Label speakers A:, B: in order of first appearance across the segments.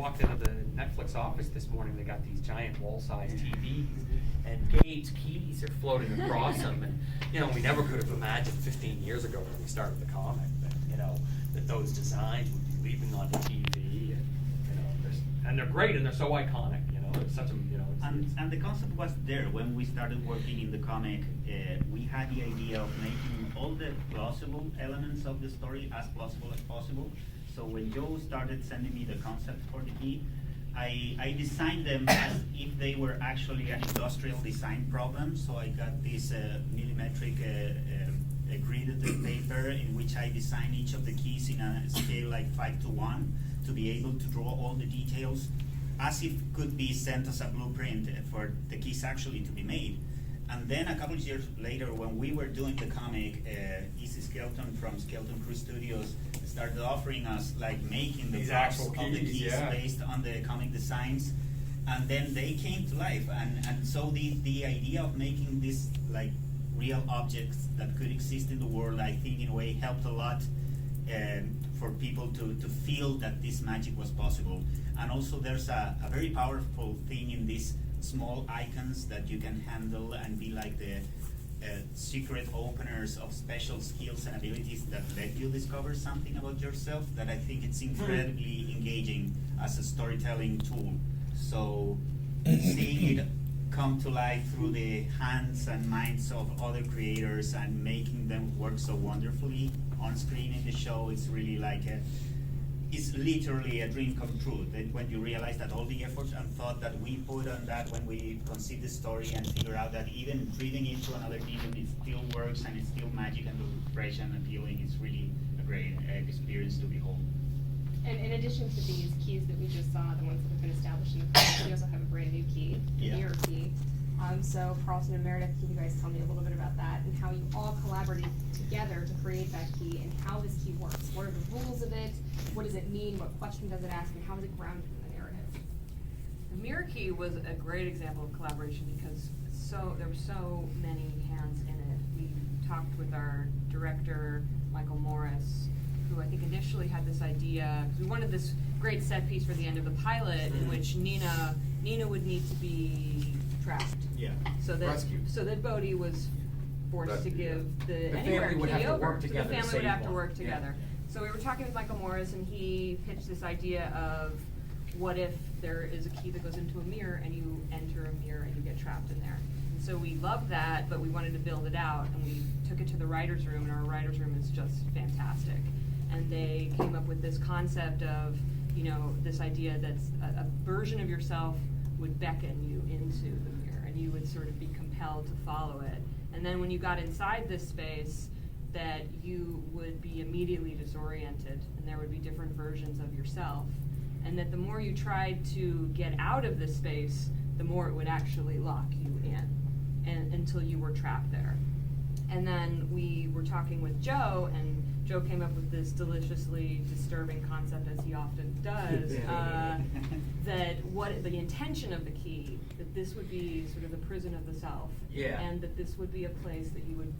A: walked into the Netflix office this morning. They got these giant wall-sized TVs, and Gabe's keys are floating across them. And we never could have imagined 15 years ago when we started the comic that that those designs would be leaping onto TV, and they're great and they're so iconic. It's such a
B: and the concept was there when we started working in the comic. We had the idea of making all the plausible elements of the story as plausible as possible. So when Joe started sending me the concept for the key, I designed them as if they were actually an industrial design problem. So I got this millimetric gridded paper in which I designed each of the keys in a scale like 5:1 to be able to draw all the details as if could be sent as a blueprint for the keys actually to be made. And then a couple of years later, when we were doing the comic, Easy Skelton from Skelton Cruise Studios started offering us making the props of the keys based on the comic designs, and then they came to life. And so the idea of making this real objects that could exist in the world, I think in a way helped a lot for people to feel that this magic was possible. And also there's a very powerful thing in these small icons that you can handle and be like the secret openers of special skills and abilities that let you discover something about yourself, that I think it's incredibly engaging as a storytelling tool. So seeing it come to life through the hands and minds of other creators and making them work so wonderfully on screen in the show, it's really it's literally a dream come true. That when you realize that all the effort and thought that we put on that when we conceived the story and figure out that even breathing it to another medium, it still works and it's still magic and fresh and appealing, it's really a great experience to behold.
C: And in addition to these keys that we just saw, the ones that have been established in the comic, we also have a brand new key, the mirror key. So Carlton and Meredith, can you guys tell me a little bit about that and how you all collaborated together to create that key and how this key works? What are the rules of it? What does it mean? What question does it ask? And how is it grounded in the narrative?
D: The mirror key was a great example of collaboration because there were so many hands in it. We talked with our director, Michael Morris, who I think initially had this idea, because we wanted this great set piece for the end of the pilot in which Nina would need to be trapped.
B: Yeah.
D: So that Bodhi was forced to give the
A: family would have to work
D: So
A: together
D: the
A: to
D: family
A: save
D: would have to
A: one.
D: work together. So we were talking with Michael Morris, and he pitched this idea of what if there is a key that goes into a mirror and you enter a mirror and you get trapped in there. And so we loved that, but we wanted to build it out, and we took it to the writer's room, and our writer's room is just fantastic. And they came up with this concept of, this idea that a version of yourself would beckon you into the mirror, and you would sort of be compelled to follow it. And then when you got inside this space, that you would be immediately disoriented, and there would be different versions of yourself. And that the more you tried to get out of this space, the more it would actually lock you in, until you were trapped there. And then we were talking with Joe, and Joe came up with this deliciously disturbing concept, as he often does, that the intention of the key, that this would be sort of the prison of the self, and that this would be a place that you would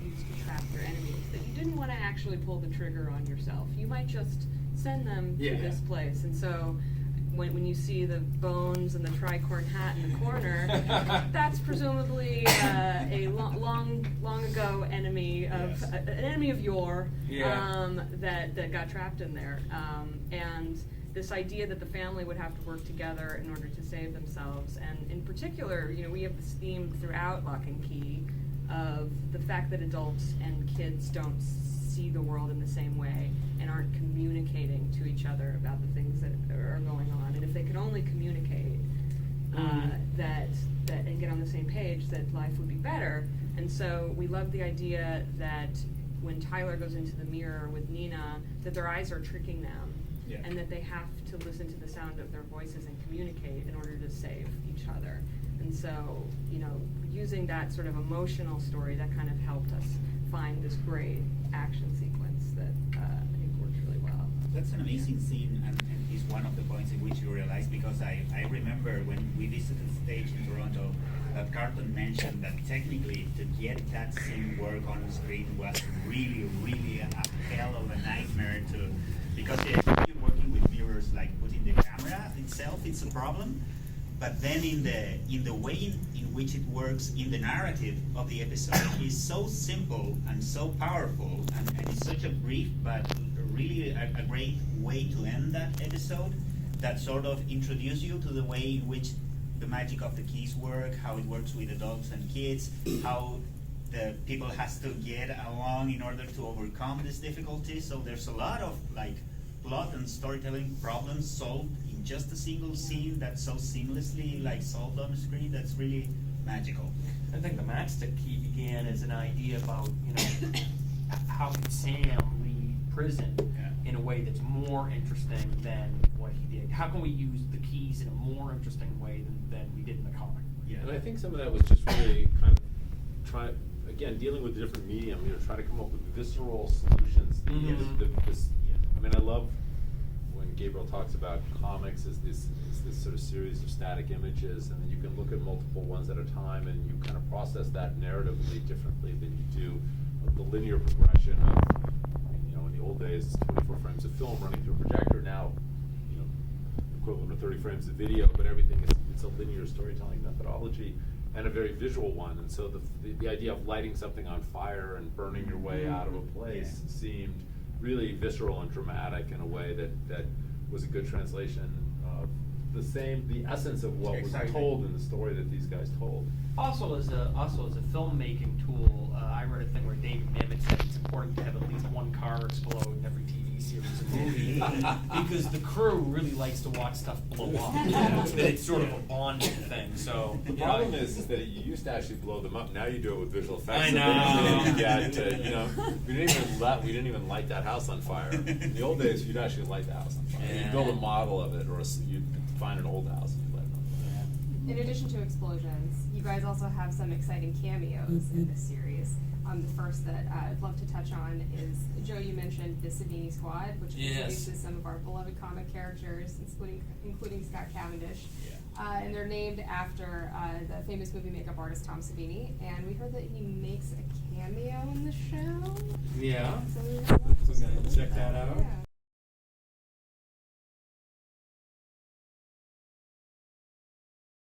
D: use to trap your enemies, that you didn't want to actually pull the trigger on yourself. You might just send them to this place. And so when you see the bones and the tricorn hat in the corner, that's presumably a long ago enemy of an enemy of yore that got trapped in there. And this idea that the family would have to work together in order to save themselves. And in particular, we have this theme throughout Locke and Key of the fact that adults and kids don't see the world in the same way and aren't communicating to each other about the things that are going on. And if they could only communicate that and get on the same page, that life would be better. And so we love the idea that when Tyler goes into the mirror with Nina, that their eyes are tricking them, and that they have to listen to the sound of their voices and communicate in order to save each other. And so, using that sort of emotional story, that kind of helped us find this great action sequence that I think works really well.
B: That's an amazing scene, and is one of the points in which you realize, because I remember when we visited the stage in Toronto, that Carlton mentioned that technically to get that scene work on the screen was really, really a hell of a nightmare because you're working with mirrors characters, like putting the camera itself, it's a problem. But then in the way in which it works in the narrative of the episode is so simple and so powerful, and it's such a brief but really a great way to end that episode, that sort of introduce you to the way in which the magic of the keys work, how it works with adults and kids, how the people has to get along in order to overcome this difficulty. So there's a lot of like plot and storytelling problems solved in just a single scene that's so seamlessly like solved on the screen. That's really magical.
A: I think the Matchstick Key began as an idea about, how can Sam leave prison in a way that's more interesting than what he did? How can we use the keys in a more interesting way than we did in the comic?
B: Yeah.
E: And I think some of that was just really kind of again, dealing with a different medium, try to come up with visceral solutions. I mean, I love when Gabriel talks about comics as this sort of series of static images, and then you can look at multiple ones at a time, and you kind of process that narratively differently than you do the linear progression of, in the old days, 24 frames of film running through a projector. Now, equivalent of 30 frames of video, but everything it's a linear storytelling methodology and a very visual one. And so the idea of lighting something on fire and burning your way out of a place seemed really visceral and dramatic in a way that was a good translation of the essence of what was told in the story that these guys told.
A: Also as a filmmaking tool, I read a thing where David Mamet said it's important to have at least one car explode in every TV series or movie because the crew really likes to watch stuff blow up. That it's sort of a bonding thing. So
E: The problem is that you used to actually blow them up. Now you do it with visual effects.
A: I know.
E: We didn't even light that house on fire. In the old days, you'd actually light the house on fire.
A: Yeah.
E: You'd build a model of it, or you'd find an old house and you'd light it on fire.
C: In addition to explosions, you guys also have some exciting cameos in this series. The first that I'd love to touch on is, Joe, you mentioned the Savini Squad, which introduces some of our beloved comic characters, including Scott Cavendish. And they're named after the famous movie makeup artist Tom Savini. And we heard that he makes a cameo in the show.
A: Yeah.
C: So we're
A: gonna check that out.
C: Yeah.